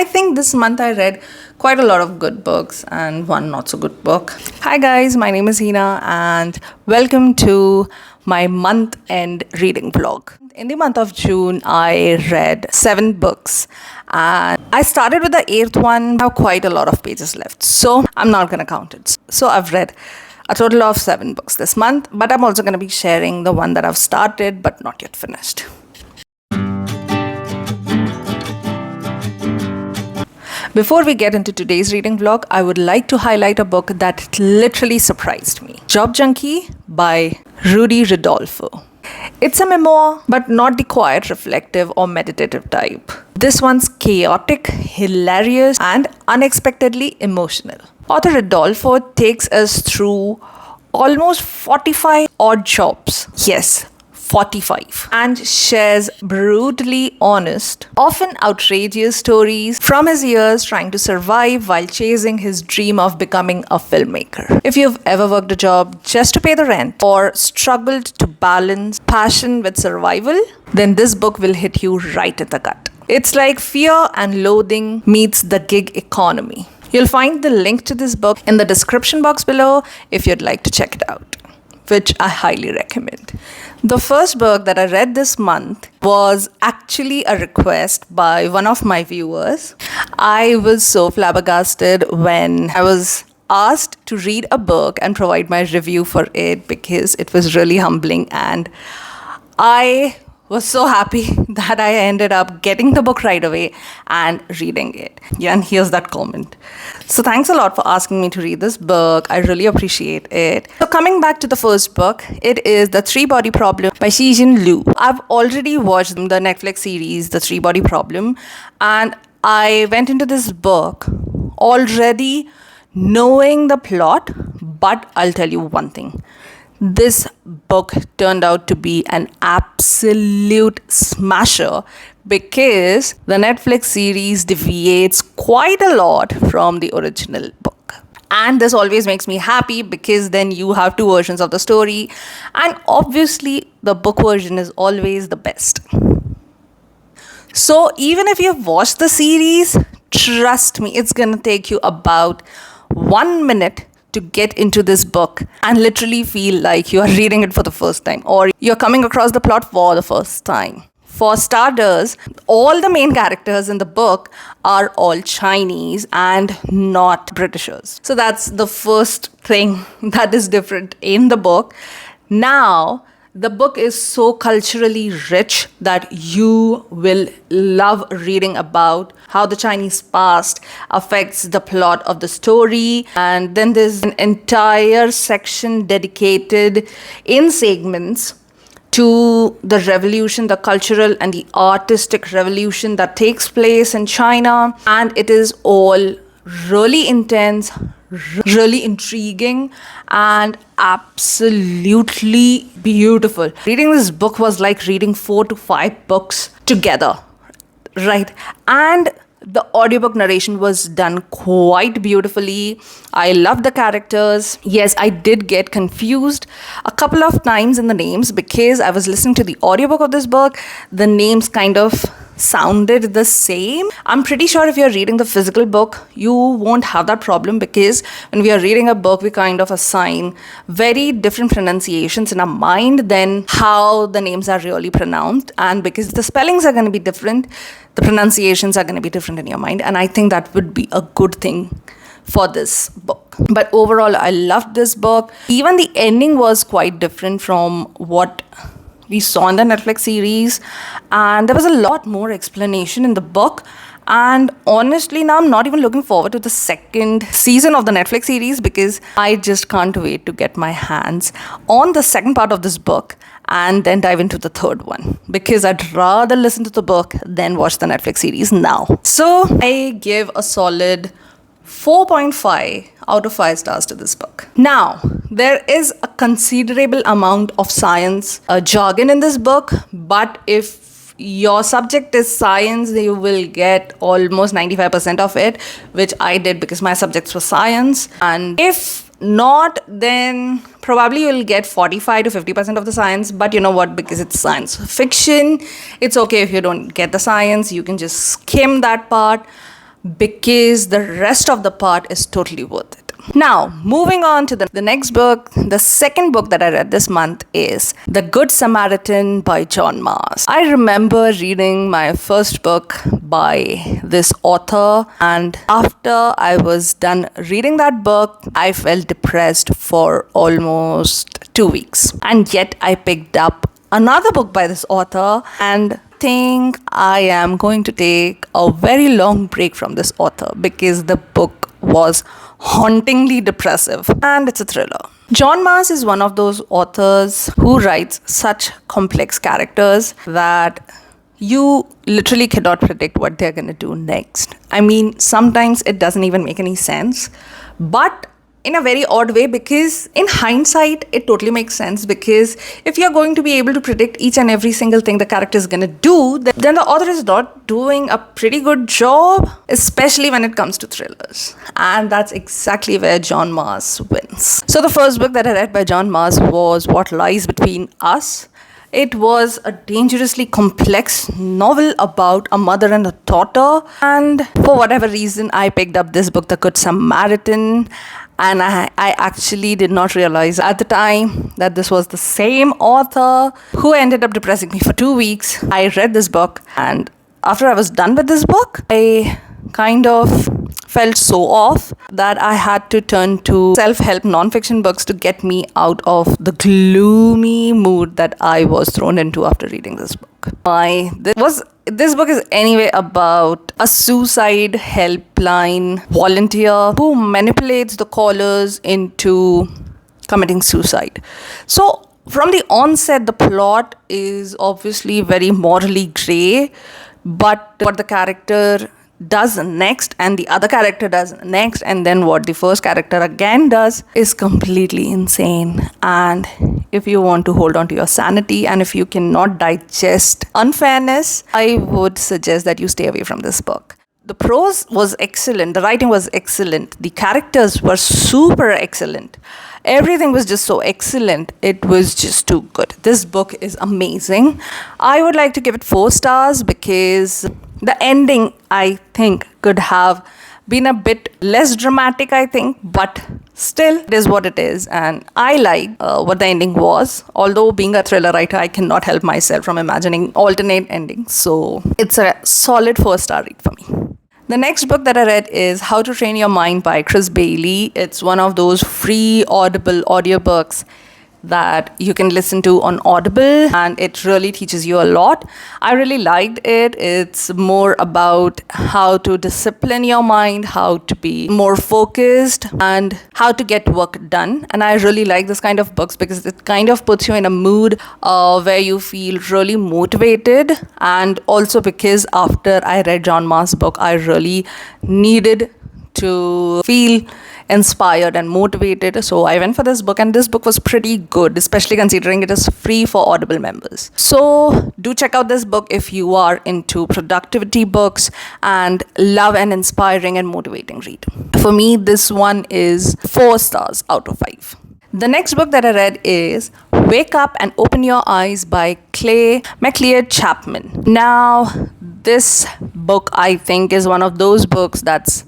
I think this month I read quite a lot of good books and one not so good book. Hi guys, my name is Hina and welcome to my month end reading vlog. In the month of June, I read 7 books and I started with the 8th one. I have quite a lot of pages left, so I'm not going to count it. So I've read a total of 7 books this month, but I'm also going to be sharing the one that I've started but not yet finished. Before we get into today's reading vlog, I would like to highlight a book that literally surprised me. Job Junky by Rudy Ridolfo. It's a memoir, but not the quiet, reflective or meditative type. This one's chaotic, hilarious and unexpectedly emotional. Author Ridolfo takes us through almost 45 odd jobs. Yes, 45, and shares brutally honest, often outrageous stories from his years trying to survive while chasing his dream of becoming a filmmaker. If you've ever worked a job just to pay the rent or struggled to balance passion with survival, then this book will hit you right in the gut. It's like Fear and Loathing meets the gig economy. You'll find the link to this book in the description box below if you'd like to check it out, which I highly recommend. The first book that I read this month was actually a request by one of my viewers. I was so flabbergasted when I was asked to read a book and provide my review for it because it was really humbling, and I was so happy that I ended up getting the book right away and reading it. Yeah, and here's that comment. So thanks a lot for asking me to read this book. I really appreciate it. So coming back to the first book, it is The Three-Body Problem by Cixin. I've already watched the Netflix series The Three-Body Problem, and I went into this book already knowing the plot, but I'll tell you one thing. This book turned out to be an absolute smasher because the Netflix series deviates quite a lot from the original book. And this always makes me happy because then you have 2 versions of the story, and obviously the book version is always the best. So even if you've watched the series, trust me, it's gonna take you about 1 minute to get into this book and literally feel like you are reading it for the first time or you're coming across the plot for the first time. For starters, all the main characters in the book are all Chinese and not Britishers. So that's the first thing that is different in the book. Now, the book is so culturally rich that you will love reading about how the Chinese past affects the plot of the story. And then there's an entire section dedicated in segments to the revolution, the cultural and the artistic revolution that takes place in China. And it is all really intense, really intriguing, and absolutely beautiful. Reading this book was like reading 4 to 5 books together, right? And the audiobook narration was done quite beautifully. I love the characters. Yes, I did get confused a couple of times in the names because I was listening to the audiobook of this book. The names kind of sounded the same. I'm pretty sure if you're reading the physical book, you won't have that problem because when we are reading a book, we kind of assign very different pronunciations in our mind than how the names are really pronounced. And because the spellings are going to be different, the pronunciations are going to be different in your mind. And I think that would be a good thing for this book. But overall, I loved this book. Even the ending was quite different from what we saw in the Netflix series, and there was a lot more explanation in the book. And honestly, now I'm not even looking forward to the second season of the Netflix series because I just can't wait to get my hands on the second part of this book and then dive into the third one because I'd rather listen to the book than watch the Netflix series now. So I give a solid 4.5 out of 5 stars to this book. Now, there is a considerable amount of science jargon in this book, but if your subject is science, you will get almost 95% of it, which I did because my subjects were science. And if not, then probably you'll get 45 to 50% of the science. But you know what, because it's science fiction, it's okay if you don't get the science. You can just skim that part. because the rest of the part is totally worth it. Now, moving on to the next book, the second book that I read this month is The Good Samaritan by John Mars. I remember reading my first book by this author, and after I was done reading that book, I felt depressed for almost 2 weeks. And yet I picked up another book by this author and think I am going to take a very long break from this author because the book was hauntingly depressive and it's a thriller. John Mars is one of those authors who writes such complex characters that you literally cannot predict what they're going to do next. I mean, sometimes it doesn't even make any sense, but in a very odd way, because in hindsight, it totally makes sense, because if you're going to be able to predict each and every single thing the character is going to do, then the author is not doing a pretty good job, especially when it comes to thrillers. And that's exactly where John Mars wins. So the first book that I read by John Mars was What Lies Between Us. It was a dangerously complex novel about a mother and a daughter. And for whatever reason, I picked up this book, The Good Samaritan. And I actually did not realize at the time that this was the same author who ended up depressing me for 2 weeks. I read this book, and after I was done with this book, I kind of felt so off that I had to turn to self-help non-fiction books to get me out of the gloomy mood that I was thrown into after reading this book. This book is anyway about a suicide helpline volunteer who manipulates the callers into committing suicide. So from the onset, the plot is obviously very morally grey, but what the character does next and the other character does next and then what the first character again does is completely insane. And if you want to hold on to your sanity and if you cannot digest unfairness, I would suggest that you stay away from this book. The prose was excellent, the writing was excellent, the characters were super excellent. Everything was just so excellent. It was just too good. This book is amazing. I would like to give it 4 stars because the ending, I think, could have been a bit less dramatic, I think, but still, it is what it is. And I like what the ending was. Although being a thriller writer, I cannot help myself from imagining alternate endings. So it's a solid 4-star read for me. The next book that I read is How to Train Your Mind by Chris Bailey. It's one of those free Audible audiobooks that you can listen to on Audible, and it really teaches you a lot. I really liked it. It's more about how to discipline your mind, how to be more focused, and how to get work done. And I really like this kind of books because it kind of puts you in a mood where you feel really motivated. And also because after I read John Mars' book, I really needed to feel inspired and motivated. So I went for this book, and this book was pretty good, especially considering it is free for Audible members. So do check out this book if you are into productivity books and love an inspiring and motivating read. For me, this one is 4 stars out of 5. The next book that I read is Wake Up and Open Your Eyes by McLeod Chapman. Now, this book I think is one of those books that's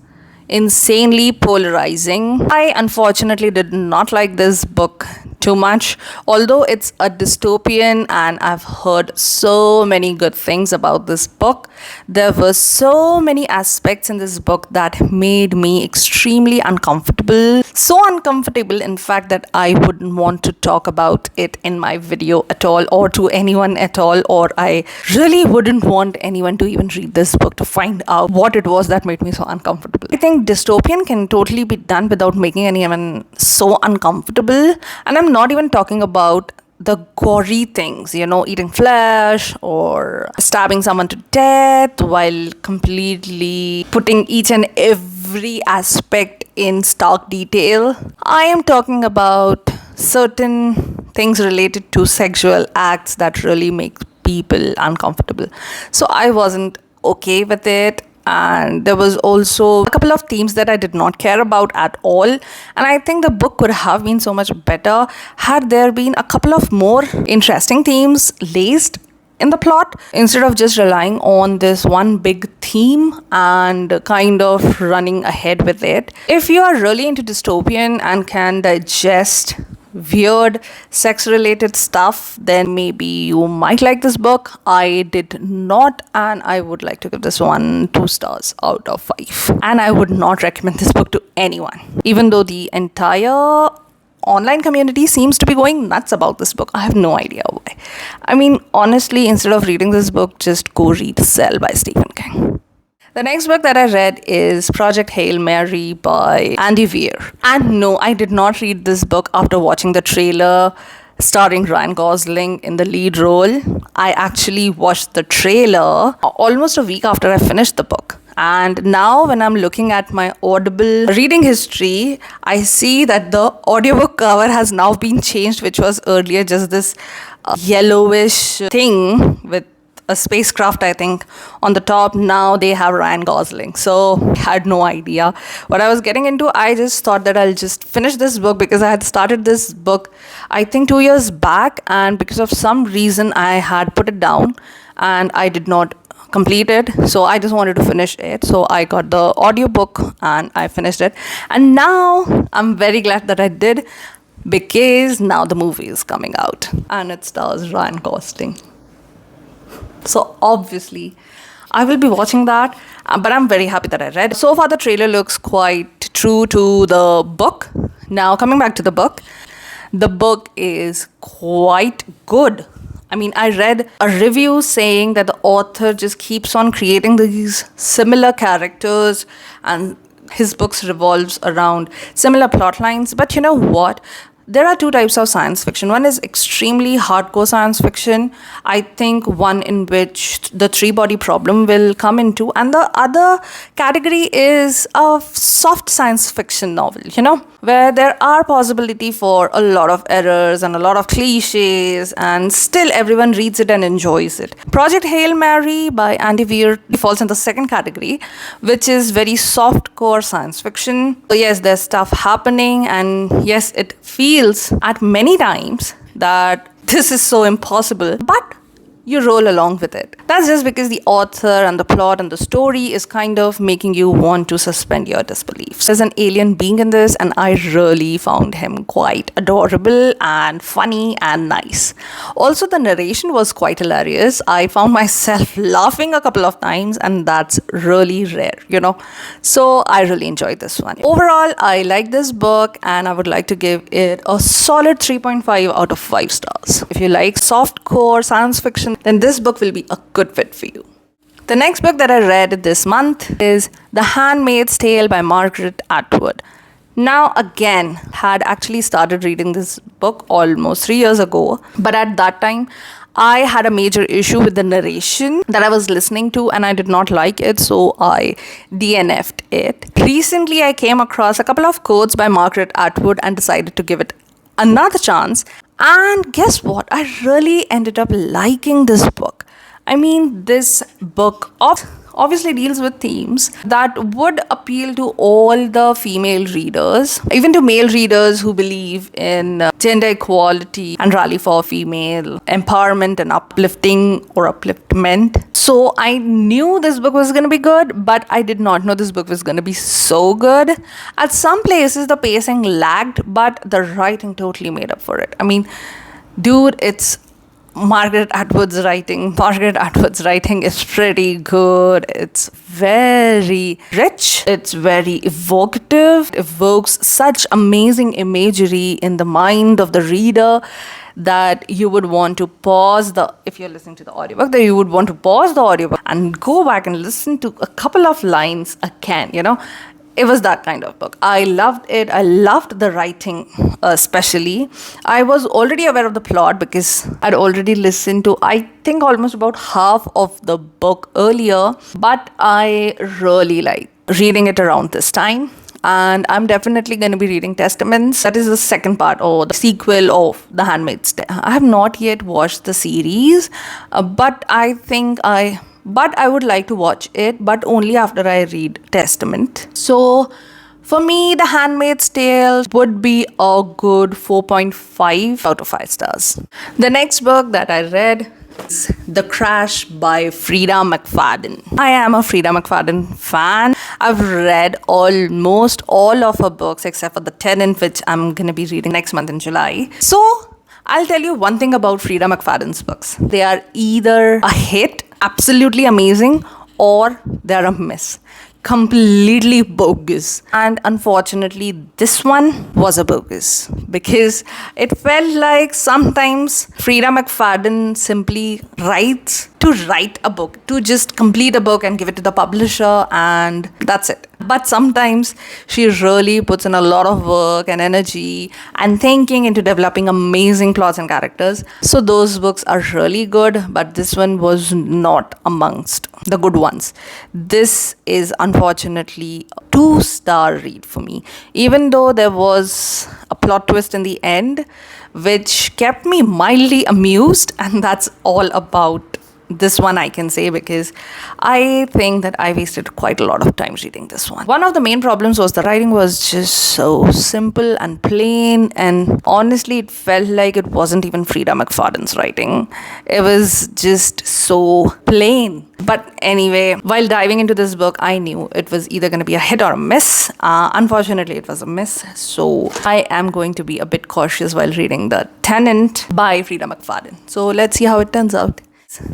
insanely polarizing. I unfortunately did not like this book too much, although it's a dystopian and I've heard so many good things about this book. There were so many aspects in this book that made me extremely uncomfortable. So uncomfortable, in fact, that I wouldn't want to talk about it in my video at all or to anyone at all, or I really wouldn't want anyone to even read this book to find out what it was that made me so uncomfortable. I think dystopian can totally be done without making anyone so uncomfortable. And I'm not even talking about the gory things, eating flesh or stabbing someone to death while completely putting each and every aspect in stark detail. I am talking about certain things related to sexual acts that really make people uncomfortable. So I wasn't okay with it. And there was also a couple of themes that I did not care about at all. And I think the book could have been so much better had there been a couple of more interesting themes laced in the plot instead of just relying on this one big theme and kind of running ahead with it. If you are really into dystopian and can digest weird sex related stuff, then maybe you might like this book. I did not, and I would like to give this one 2 stars out of 5. And I would not recommend this book to anyone, even though the entire online community seems to be going nuts about this book. I have no idea why. I mean, honestly, instead of reading this book, just go read Cell by Stephen King. The next book that I read is Project Hail Mary by Andy Weir. And no, I did not read this book after watching the trailer starring Ryan Gosling in the lead role. I actually watched the trailer almost a week after I finished the book. And now when I'm looking at my Audible reading history, I see that the audiobook cover has now been changed, which was earlier just this yellowish thing with a spacecraft, I think, on the top. Now they have Ryan Gosling. So I had no idea what I was getting into. I just thought that I'll just finish this book because I had started this book, I think 2 years back, and because of some reason I had put it down and I did not complete it. So I just wanted to finish it. So I got the audiobook and I finished it. And now I'm very glad that I did, because now the movie is coming out and it stars Ryan Gosling. So obviously, I will be watching that, but I'm very happy that I read. So far, the trailer looks quite true to the book. Now, coming back to the book is quite good. I mean, I read a review saying that the author just keeps on creating these similar characters and his books revolves around similar plot lines. But you know what? There are 2 types of science fiction. One is extremely hardcore science fiction. I think one in which the 3-body problem will come into. And the other category is a soft science fiction novel, where there are possibility for a lot of errors and a lot of cliches, and still everyone reads it and enjoys it. Project Hail Mary by Andy Weir falls in the second category, which is very soft-core science fiction. So yes, there's stuff happening, and yes, it feels at many times that this is so impossible, but you roll along with it. That's just because the author and the plot and the story is kind of making you want to suspend your disbelief. There's an alien being in this, and I really found him quite adorable and funny and nice. Also, the narration was quite hilarious. I found myself laughing a couple of times, and that's really rare, So I really enjoyed this one. Overall, I like this book, and I would like to give it a solid 3.5 out of 5 stars. If you like soft-core science fiction, then this book will be a good fit for you. The next book that I read this month is The Handmaid's Tale by Margret Atwood. Now, again, had actually started reading this book almost 3 years ago, but at that time, I had a major issue with the narration that I was listening to, and I did not like it, so I DNF'd it. Recently, I came across a couple of quotes by Margret Atwood and decided to give it another chance. And guess what? I really ended up liking this book. I mean, this book obviously deals with themes that would appeal to all the female readers, even to male readers who believe in gender equality and rally for female empowerment and upliftment. So I knew this book was going to be good, but I did not know this book was going to be so good. At some places, the pacing lagged, but the writing totally made up for it. I mean, dude, it's Margret Atwood's writing. Margret Atwood's writing is pretty good. It's very rich. It's very evocative. It evokes such amazing imagery in the mind of the reader that you would want to pause if you're listening to the audiobook, that you would want to pause the audiobook and go back and listen to a couple of lines again, It was that kind of book. I loved it. I loved the writing especially. I was already aware of the plot because I'd already listened to, I think, almost about half of the book earlier. But I really liked reading it around this time. And I'm definitely going to be reading Testaments. That is the second part or the sequel of The Handmaid's Tale. I have not yet watched the series, but I would like to watch it, but only after I read Testament. So for me, The Handmaid's Tale would be a good 4.5 out of 5 stars. The next book that I read The Crash by Freida McFadden. I am a Freida McFadden fan. I've read almost all of her books except for The Tenant, which I'm going to be reading next month in July. So I'll tell you one thing about Freida McFadden's books. They are either a hit, absolutely amazing, or they're a miss. Completely bogus. And unfortunately, this one was a bogus because it felt like sometimes Freida McFadden simply writes to write a book, to just complete a book and give it to the publisher, and that's it. But sometimes she really puts in a lot of work and energy and thinking into developing amazing plots and characters. So those books are really good, but this one was not amongst the good ones. This is unfortunately a 2-star read for me, even though there was a plot twist in the end which kept me mildly amused, and that's all about this one I can say, because I think that I wasted quite a lot of time reading this one. One of the main problems was the writing was just so simple and plain, and honestly it felt like it wasn't even Freida McFadden's writing. It was just so plain. But anyway, while diving into this book, I knew it was either going to be a hit or a miss. Unfortunately, it was a miss. So I am going to be a bit cautious while reading The Tenant by Freida McFadden. So let's see how it turns out.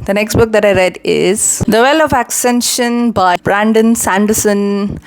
The next book that I read is The Well of Ascension by Brandon Sanderson.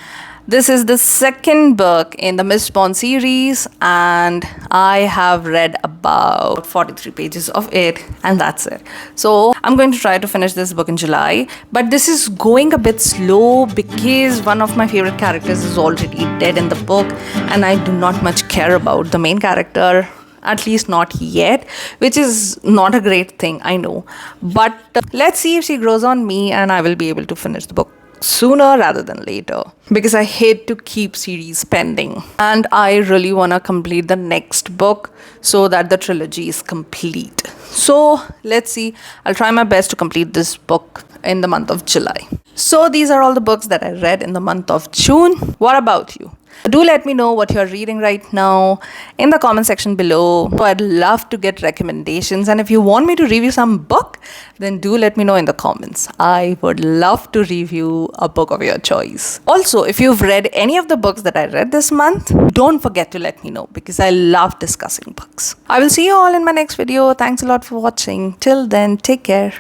This is the second book in the Mistborn series, and I have read about 43 pages of it, and that's it. So I'm going to try to finish this book in July, but this is going a bit slow because one of my favorite characters is already dead in the book, and I do not much care about the main character. At least not yet, which is not a great thing, I know. But let's see if she grows on me and I will be able to finish the book sooner rather than later, because I hate to keep series pending. And I really want to complete the next book so that the trilogy is complete. So let's see. I'll try my best to complete this book in the month of July. So these are all the books that I read in the month of June. What about you? Do let me know what you're reading right now in the comment section below. I'd love to get recommendations, and if you want me to review some book, then do let me know in the comments. I would love to review a book of your choice. Also, if you've read any of the books that I read this month, don't forget to let me know, because I love discussing books. I will see you all in my next video. Thanks a lot for watching. Till then, take care.